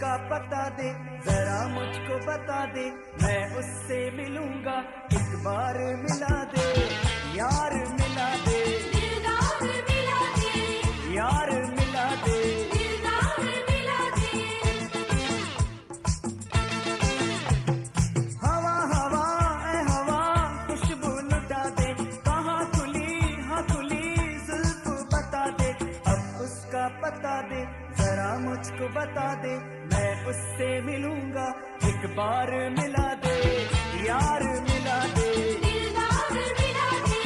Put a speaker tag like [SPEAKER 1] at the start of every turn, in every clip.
[SPEAKER 1] उसका पता दे, जरा मुझको बता दे, मैं उससे मिलूंगा, एक बार मिला दे, यार मिला दे, दिलदार मिला दे, यार मिला दे, दिलदार मिला दे। हवा हवा ए हवा खुशबू लुटा दे, कहाँ खुली हाँ खुली जुल्फ बता दे, अब उसका पता दे, जरा मुझको बता दे, मैं उससे मिलूंगा, एक बार मिला दे, यार मिला दे, दिलदार मिला दे,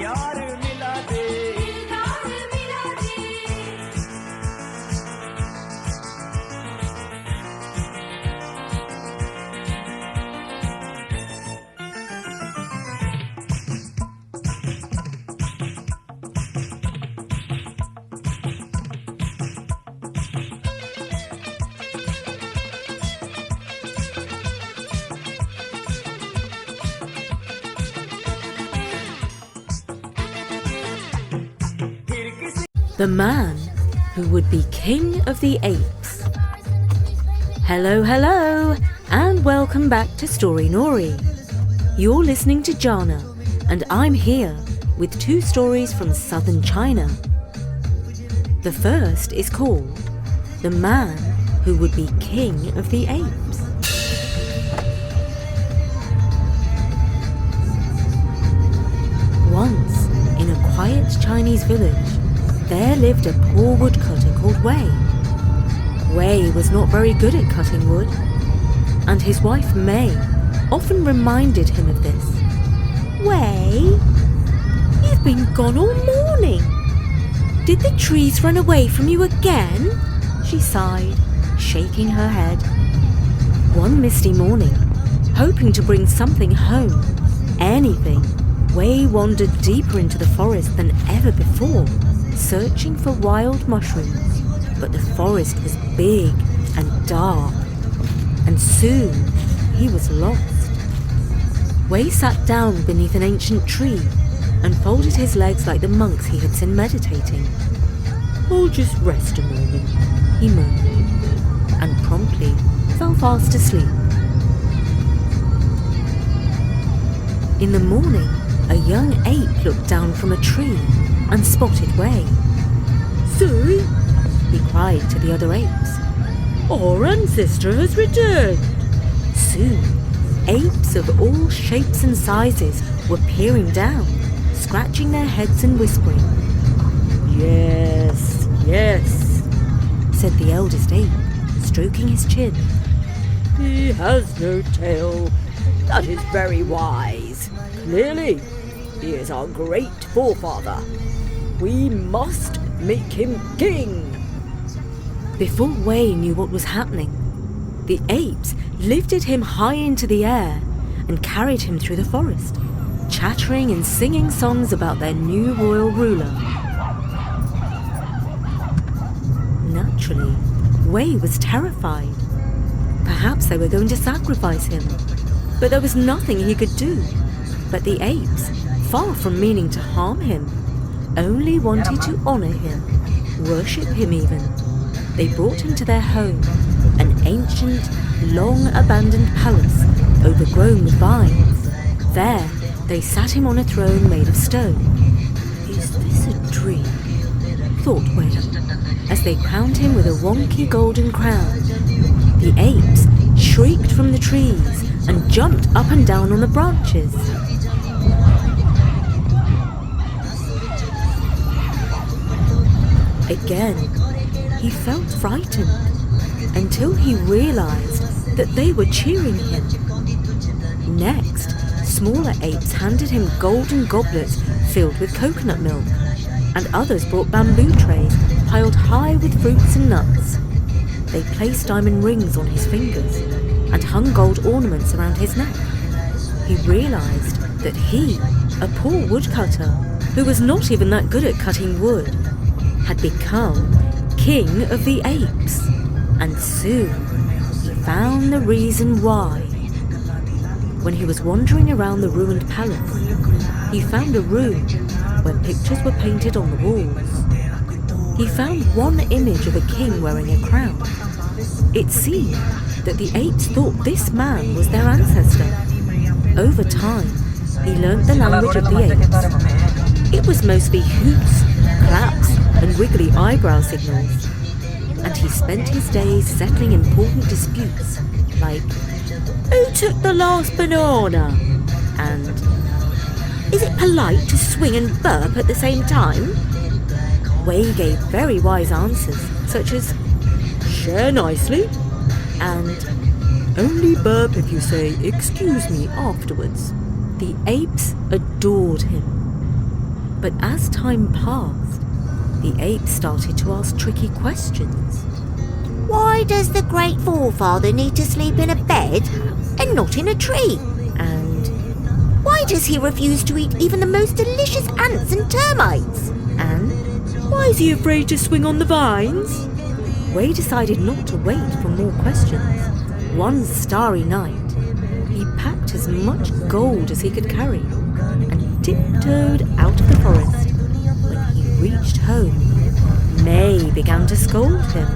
[SPEAKER 1] यार मिला दे, दिलदार मिला दे।
[SPEAKER 2] The man who would be king of the apes. Hello, hello, and welcome back to Story Nori. You're listening to Jana, and I'm here with 2 stories from southern China. The first is called The Man Who Would Be King of the Apes. Once, in a quiet Chinese village, there lived a poor woodcutter called Wei. Wei was not very good at cutting wood, and his wife May often reminded him of this. "Wei, you've been gone all morning. Did the trees run away from you again?" she sighed, shaking her head. One misty morning, hoping to bring something home, anything, Wei wandered deeper into the forest than ever before, searching for wild mushrooms, but the forest was big and dark, and soon he was lost. Wei sat down beneath an ancient tree and folded his legs like the monks he had seen meditating. "I'll just rest a moment," he murmured, and promptly fell fast asleep. In the morning, a young ape looked down from a tree and spotted Wei. "See," he cried to the other apes, "our ancestor has returned." Soon, apes of all shapes and sizes were peering down, scratching their heads and whispering. "Yes, yes," said the eldest ape, stroking his chin. "He has no tail. That is very wise. Clearly, he is our great forefather. We must make him king." Before Wei knew what was happening, the apes lifted him high into the air and carried him through the forest, chattering and singing songs about their new royal ruler. Naturally, Wei was terrified. Perhaps they were going to sacrifice him, but there was nothing he could do. But the apes, far from meaning to harm him, only wanted to honor him, worship him even. They brought him to their home, an ancient, long-abandoned palace overgrown with vines. There, they sat him on a throne made of stone. "Is this a dream?" thought Wei, as they crowned him with a wonky golden crown. The apes shrieked from the trees and jumped up and down on the branches. Again, he felt frightened until he realized that they were cheering him. Next, smaller apes handed him golden goblets filled with coconut milk, and others brought bamboo trays piled high with fruits and nuts. They placed diamond rings on his fingers and hung gold ornaments around his neck. He realized that he, a poor woodcutter who was not even that good at cutting wood, had become king of the apes, and soon he found the reason why. When he was wandering around the ruined palace, he found a room where pictures were painted on the walls. He found one image of a king wearing a crown. It seemed that the apes thought this man was their ancestor. Over time, he learnt the language of the apes. It was mostly hoots, claps, and wiggly eyebrow signals. And he spent his days settling important disputes, like, who took the last banana? And, is it polite to swing and burp at the same time? Wei gave very wise answers, such as, share nicely, and only burp if you say, excuse me, afterwards. The apes adored him. But as time passed, the apes started to ask tricky questions.
[SPEAKER 3] Why does the great forefather need to sleep in a bed and not in a tree?
[SPEAKER 2] And
[SPEAKER 3] Why does he refuse to eat even the most delicious ants and termites?
[SPEAKER 2] And why is he afraid to swing on the vines? Wei decided not to wait for more questions. One starry night, he packed as much gold as he could carry and tiptoed out of the forest. When he reached home, May began to scold him.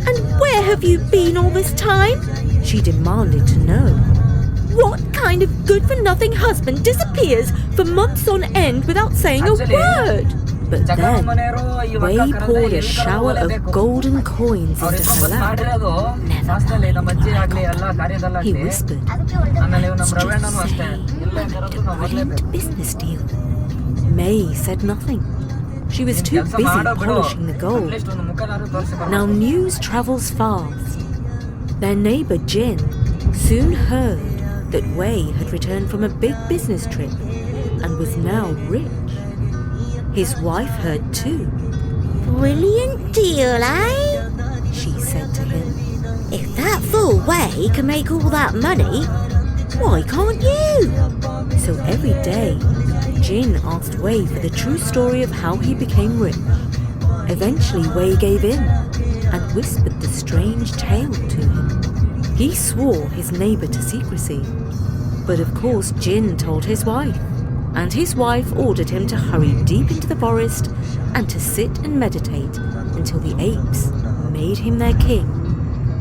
[SPEAKER 3] And where have you been all this time?
[SPEAKER 2] She demanded to know.
[SPEAKER 3] What kind of good-for-nothing husband disappears for months on end without saying a word?
[SPEAKER 2] But then, Wei poured a shower of golden coins into her lap. Never mind, he whispered. Let's just say a brilliant business deal. May said nothing. She was too busy polishing the gold. Now news travels fast. Their neighbour Jin soon heard that Wei had returned from a big business trip and was now rich. His wife heard too.
[SPEAKER 3] Brilliant deal, eh?
[SPEAKER 2] She said to him.
[SPEAKER 3] If that fool Wei can make all that money, why can't you?
[SPEAKER 2] So every day, Jin asked Wei for the true story of how he became rich. Eventually, Wei gave in and whispered the strange tale to him. He swore his neighbour to secrecy. But of course, Jin told his wife. And his wife ordered him to hurry deep into the forest and to sit and meditate until the apes made him their king.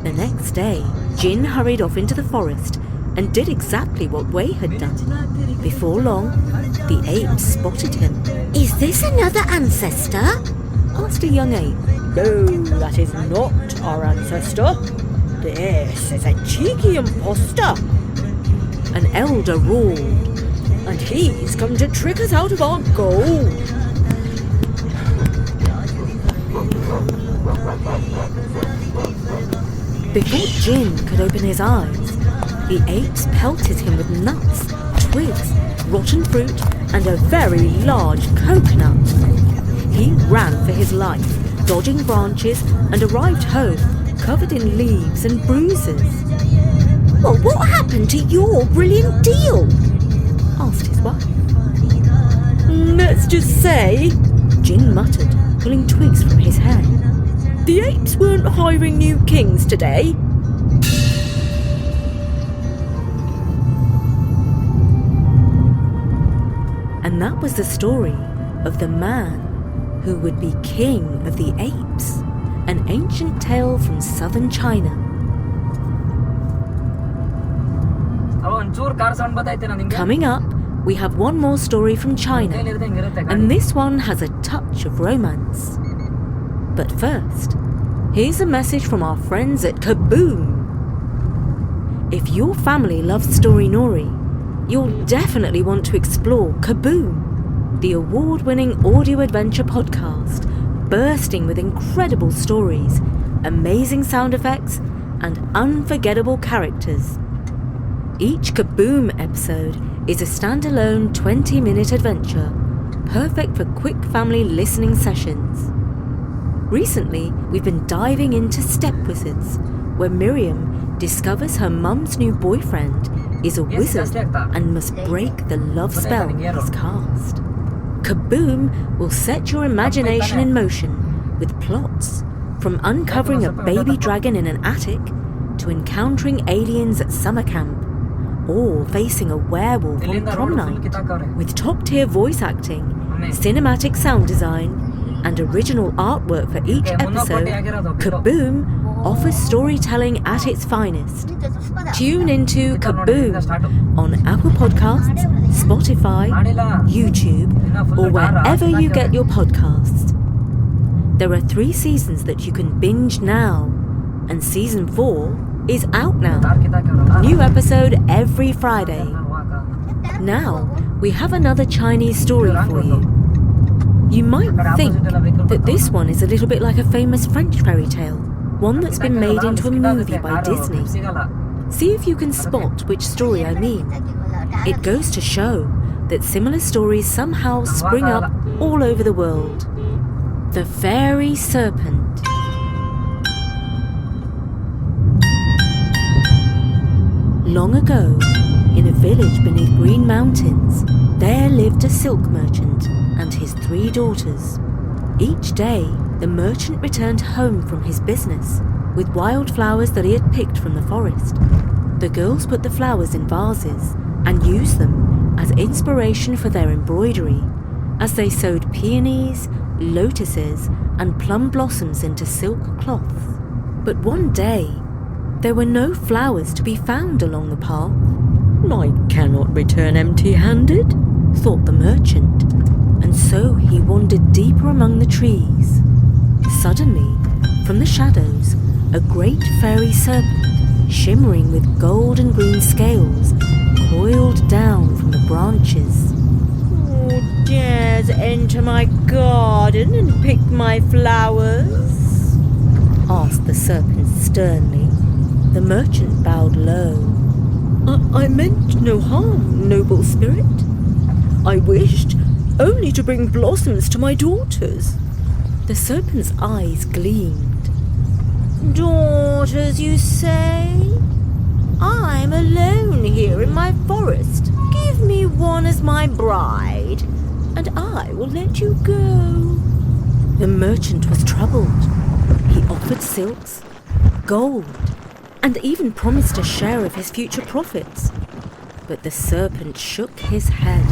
[SPEAKER 2] The next day, Jin hurried off into the forest and did exactly what Wei had done. Before long, the apes spotted him.
[SPEAKER 3] Is this another ancestor?
[SPEAKER 2] Asked a young ape.
[SPEAKER 4] No, that is not our ancestor. This is a cheeky imposter.
[SPEAKER 2] An elder roared.
[SPEAKER 4] And he's come to trick us out of our gold.
[SPEAKER 2] Before Jin could open his eyes, the apes pelted him with nuts, twigs, rotten fruit, and a very large coconut. He ran for his life, dodging branches, and arrived home covered in leaves and bruises.
[SPEAKER 3] Well, what happened to your brilliant deal?
[SPEAKER 2] Asked his wife.
[SPEAKER 4] Let's just say,
[SPEAKER 2] Jin muttered, pulling twigs from his hair.
[SPEAKER 4] The apes weren't hiring new kings today.
[SPEAKER 2] And that was the story of the man who would be king of the apes, an ancient tale from southern China. Coming up, we have one more story from China, and this one has a touch of romance. But first, here's a message from our friends at Kaboom! If your family loves Story Nori, you'll definitely want to explore Kaboom, the award-winning audio adventure podcast, bursting with incredible stories, amazing sound effects, and unforgettable characters. Each Kaboom episode is a standalone 20-minute adventure, perfect for quick family listening sessions. Recently, we've been diving into Step Wizards, where Miriam discovers her mum's new boyfriend is a wizard and must break the love spell he's cast. Kaboom will set your imagination in motion with plots from uncovering a baby dragon in an attic to encountering aliens at summer camp, or facing a werewolf on prom night. With top-tier voice acting, cinematic sound design, and original artwork for each episode, Kaboom offers storytelling at its finest. Tune into Kaboom on Apple Podcasts, Spotify, YouTube, or wherever you get your podcasts. There are 3 seasons that you can binge now, and season 4 is out now. New episode every Friday. Now, we have another Chinese story for you. You might think that this one is a little bit like a famous French fairy tale, one that's been made into a movie by Disney. See if you can spot which story I mean. It goes to show that similar stories somehow spring up all over the world. The Fairy Serpent. Long ago, in a village beneath green mountains, there lived a silk merchant and his 3 daughters. Each day, the merchant returned home from his business with wildflowers that he had picked from the forest. The girls put the flowers in vases and used them as inspiration for their embroidery as they sewed peonies, lotuses, and plum blossoms into silk cloth. But one day, there were no flowers to be found along the path. I cannot return empty-handed, thought the merchant, and so he wandered deeper among the trees. Suddenly, from the shadows, a great fairy serpent, shimmering with gold and green scales, coiled down from the branches.
[SPEAKER 4] Who dares enter my garden and pick my flowers?
[SPEAKER 2] Asked the serpent sternly. The merchant bowed low.
[SPEAKER 4] I meant no harm, noble spirit. I wished only to bring blossoms to my daughters.
[SPEAKER 2] The serpent's eyes gleamed.
[SPEAKER 3] Daughters, you say? I'm alone here in my forest. Give me one as my bride, and I will let you go.
[SPEAKER 2] The merchant was troubled. He offered silks, gold, and even promised a share of his future profits. But the serpent shook his head.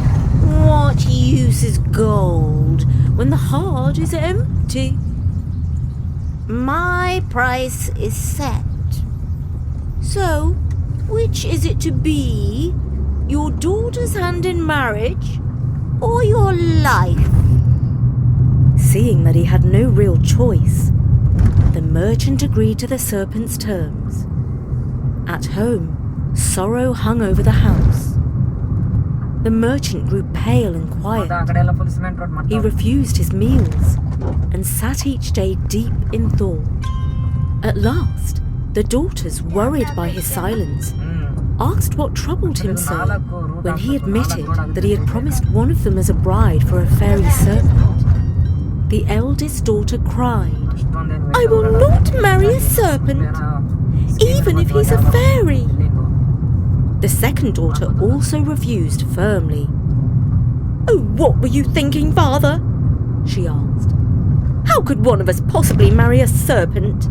[SPEAKER 3] What use is gold when the heart is empty? My price is set. So, which is it to be? Your daughter's hand in marriage, or your life?
[SPEAKER 2] Seeing that he had no real choice, the merchant agreed to the serpent's terms. At home, sorrow hung over the house. The merchant grew pale and quiet. He refused his meals and sat each day deep in thought. At last, the daughters, worried by his silence, asked what troubled him so when he admitted that he had promised one of them as a bride for a fairy serpent. The eldest daughter cried,
[SPEAKER 3] I will not marry a serpent, even if he's a fairy.
[SPEAKER 2] The second daughter also refused firmly.
[SPEAKER 3] Oh, what were you thinking, father?
[SPEAKER 2] She asked.
[SPEAKER 3] How could one of us possibly marry a serpent?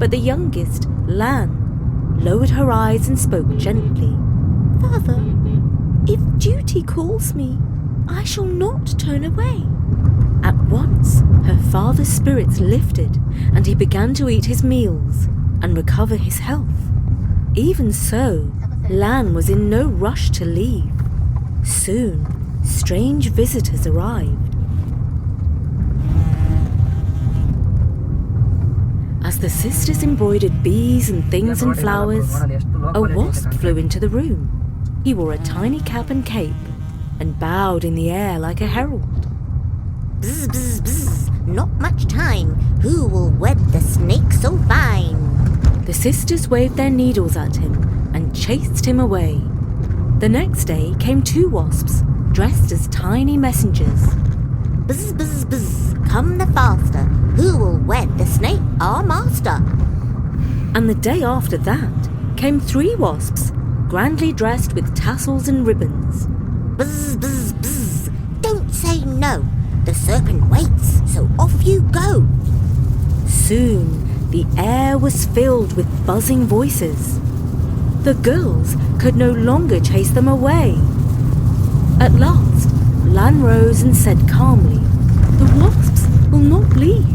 [SPEAKER 2] But the youngest, Lan, lowered her eyes and spoke gently.
[SPEAKER 3] Father, if duty calls me, I shall not turn away.
[SPEAKER 2] At once, her father's spirits lifted, and he began to eat his meals and recover his health. Even so, Lan was in no rush to leave. Soon, strange visitors arrived. As the sisters embroidered bees and things and flowers, a wasp flew into the room. He wore a tiny cap and cape and bowed in the air like a herald.
[SPEAKER 3] Bzz, bzz, bzz. Not much time. Who will wed the snake so fine?
[SPEAKER 2] The sisters waved their needles at him and chased him away. The next day came 2 wasps, dressed as tiny messengers.
[SPEAKER 3] Bzz, bzz, bzz. Come the faster. Who will wed the snake, our master?
[SPEAKER 2] And the day after that came 3 wasps, grandly dressed with tassels and ribbons.
[SPEAKER 3] Bzz, bzz, bzz. Don't say no. The serpent waits, so off you go.
[SPEAKER 2] Soon, the air was filled with buzzing voices. The girls could no longer chase them away. At last, Lan rose and said calmly, "The wasps will not leave.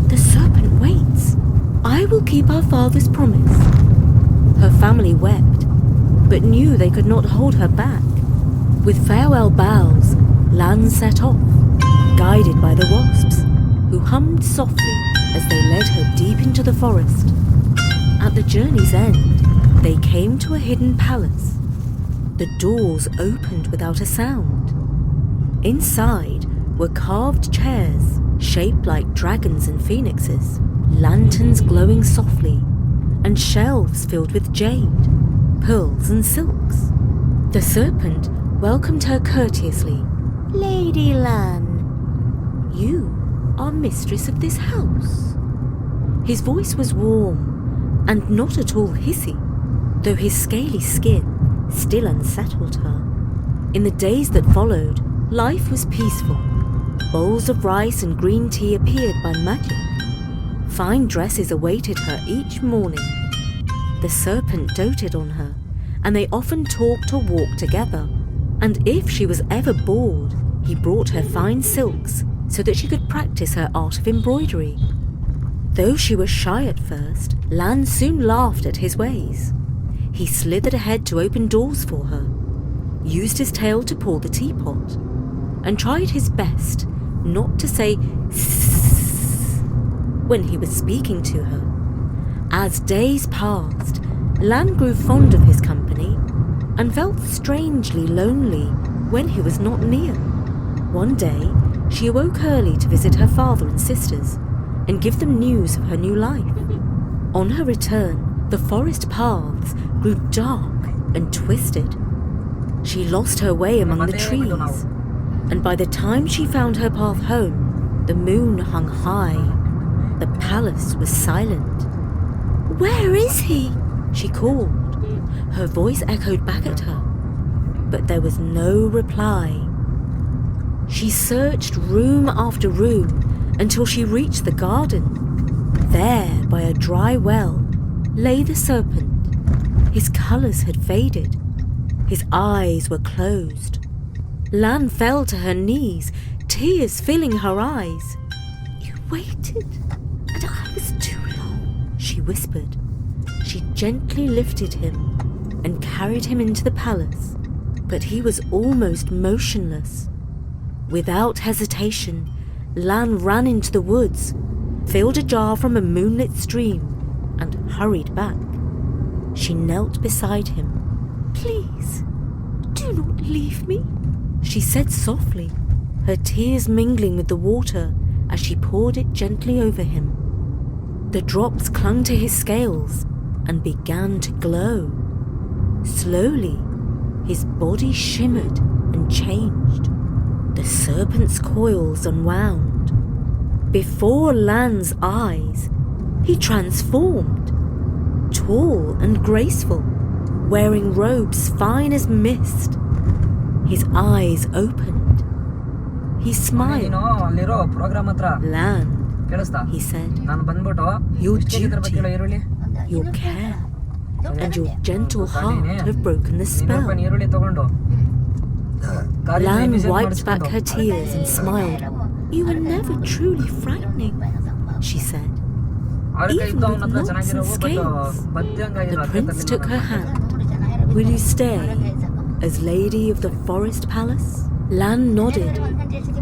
[SPEAKER 2] The serpent waits." I will keep our father's promise." Her family wept, but knew they could not hold her back. With farewell bows, Lan set off, guided by the wasps, who hummed softly as they led her deep into the forest. At the journey's end, they came to a hidden palace. The doors opened without a sound. Inside were carved chairs shaped like dragons and phoenixes, lanterns glowing softly, and shelves filled with jade, pearls and silks. The serpent welcomed her courteously.
[SPEAKER 3] Lady Lan,
[SPEAKER 2] "You are mistress of this house." His voice was warm and not at all hissy, though his scaly skin still unsettled her. In the days that followed, life was peaceful. Bowls of rice and green tea appeared by magic. Fine dresses awaited her each morning. The serpent doted on her, and they often talked or walked together. And if she was ever bored, he brought her fine silks so that she could practice her art of embroidery. Though she was shy at first, Lan soon laughed at his ways. He slithered ahead to open doors for her, used his tail to pull the teapot, and tried his best not to say "sss" when he was speaking to her. As days passed, Lan grew fond of his company and felt strangely lonely when he was not near. One day, she awoke early to visit her father and sisters and give them news of her new life. On her return, the forest paths grew dark and twisted. She lost her way among the trees, and by the time she found her path home, the moon hung high. The palace was silent.
[SPEAKER 3] where is he?
[SPEAKER 2] She called. Her voice echoed back at her, but there was no reply. She searched room after room until she reached the garden. There, by a dry well, lay the serpent. His colours had faded. His eyes were closed. Lan fell to her knees, tears filling her eyes.
[SPEAKER 3] You waited, and I was too long,
[SPEAKER 2] she whispered. She gently lifted him and carried him into the palace, but he was almost motionless. Without hesitation, Lan ran into the woods, filled a jar from a moonlit stream, and hurried back. She knelt beside him.
[SPEAKER 3] Please, do not leave me,
[SPEAKER 2] she said softly, her tears mingling with the water as she poured it gently over him. The drops clung to his scales and began to glow. Slowly, his body shimmered and changed. The serpent's coils unwound. Before Lan's eyes, he transformed, tall and graceful, wearing robes fine as mist. His eyes opened. He smiled. Lan, he said, your duty, your care, and your gentle heart have broken the spell. Lan wiped back her tears and smiled. You were never truly frightening, she said. Even with knots and scales. The prince took her hand. Will you stay as lady of the forest palace? Lan nodded.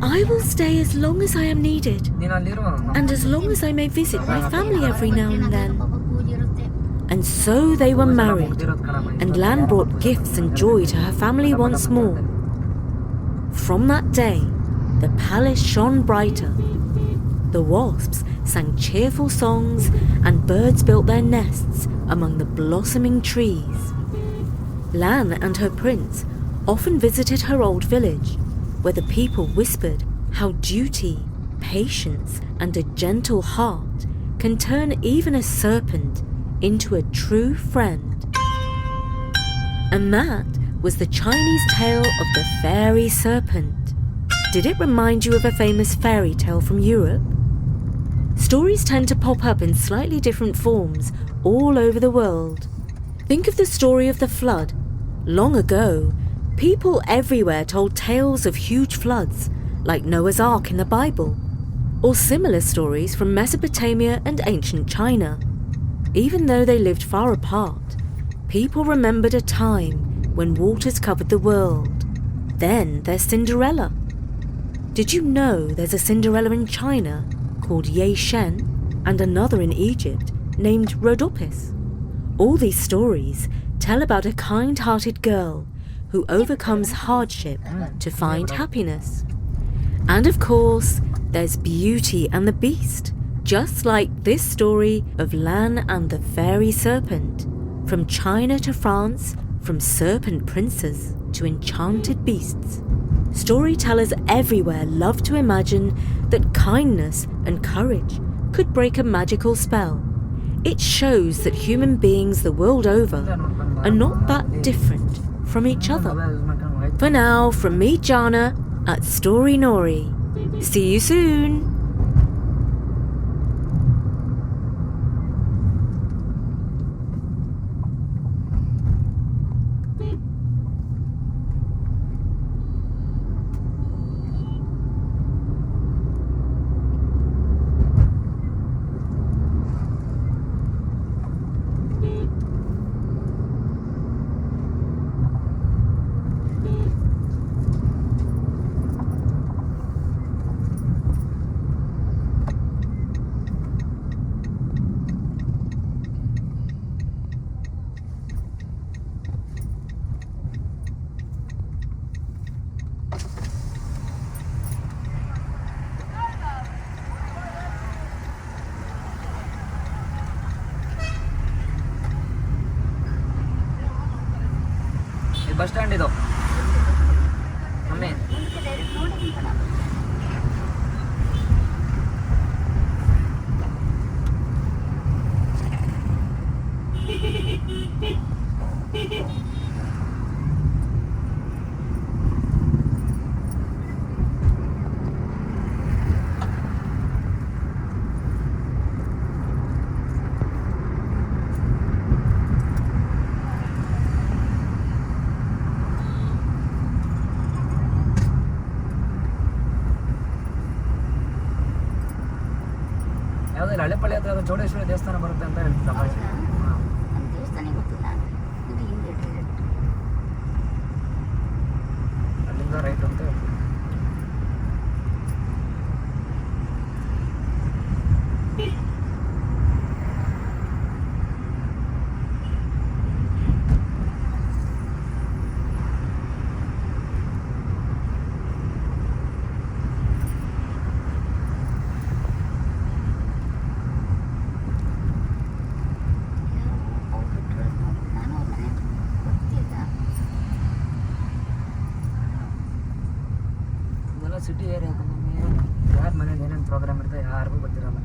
[SPEAKER 2] I will stay as long as I am needed, and as long as I may visit my family every now and then. And so they were married, and Lan brought gifts and joy to her family once more. From that day, the palace shone brighter. The wasps sang cheerful songs, and birds built their nests among the blossoming trees. Lan and her prince often visited her old village, where the people whispered how duty, patience, and a gentle heart can turn even a serpent into a true friend. And that was the Chinese tale of the fairy serpent. Did it remind you of a famous fairy tale from Europe? Stories tend to pop up in slightly different forms all over the world. Think of the story of the flood. Long ago, people everywhere told tales of huge floods, like Noah's Ark in the Bible. or similar stories from Mesopotamia and ancient China. Even though they lived far apart, people remembered a time when waters covered the world. Then there's Cinderella. Did you know there's a Cinderella in China called Ye Shen and another in Egypt named Rhodopis? All these stories tell about a kind-hearted girl who overcomes hardship to find happiness. And of course, there's Beauty and the Beast, just like this story of Lan and the Fairy Serpent. From China to France, from serpent princes to enchanted beasts. Storytellers everywhere love to imagine that kindness and courage could break a magical spell. It shows that human beings the world over are not that different from each other. For now, from me, Jana, at Story Nori. See you soon!
[SPEAKER 5] Bus stand ಇದು mummy ಯಾವುದಿಲ್ಲ ಹಳೆಪಳ್ಳಿ ಹತ್ರ ಅದು ಚೌಡೇಶ್ವರಿ ದೇವಸ್ಥಾನ ಬರುತ್ತೆ ಅಂತ ಹೇಳ್ತಿದ್ದ ಅಪ್ಪಾಜಿ.
[SPEAKER 3] ದೇವಸ್ಥಾನ ಗೊತ್ತಿಲ್ಲ, ಇದು ಹಿಂದೆ direct.
[SPEAKER 5] ಅಲ್ಲಿಂದ ರೈಟ್ ಅಂತ ಹೇಳ್ತಿದ್ದ. ಇದೆಲ್ಲ ಸಿಟಿ ಏರಿಯಾ ನಮಗೆ ಯಾರ ಮನೇಲಿ ಏನೇನು ಪ್ರೋಗ್ರಾಮ್ ಇರುತ್ತೆ ಯಾರಿಗೂ ಗೊತ್ತಿರಲ್ಲ.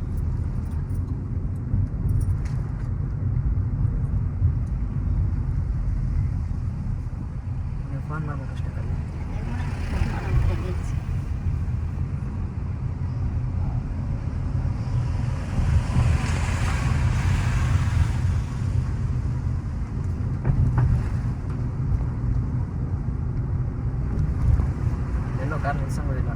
[SPEAKER 5] ನೀವು ಫೋನ್ ಮಾಡ್ಬೇಕು ಅಷ್ಟೇ ಕಲ್ಲಿ. ಎಲ್ಲೋ ಕಾರ್ ನಿಲ್ಸಂಗೋದಿಲ್ಲ.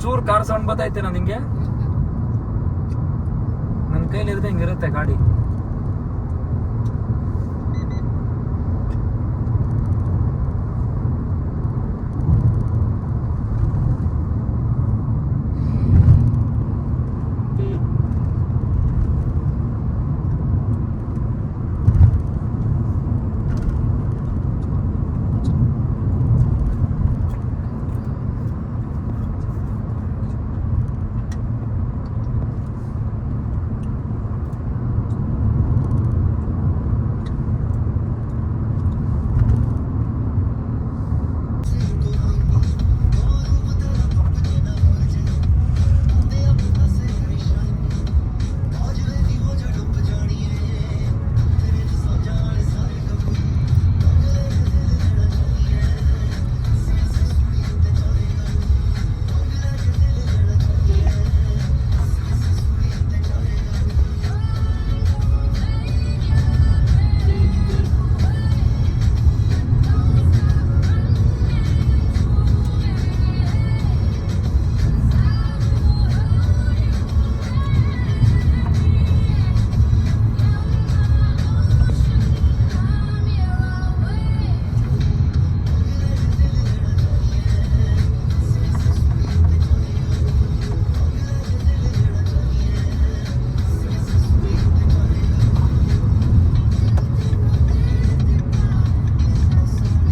[SPEAKER 6] ಒಂಚೂರು ಕಾರ್ ಸೌಂಡ್ ಬತ್ತೈತೆ ನಿಂಗೆ. ನನ್ನ ಕೈಲಿ ಇರುತ್ತೆ ಹಿಂಗಿರುತ್ತೆ ಗಾಡಿ.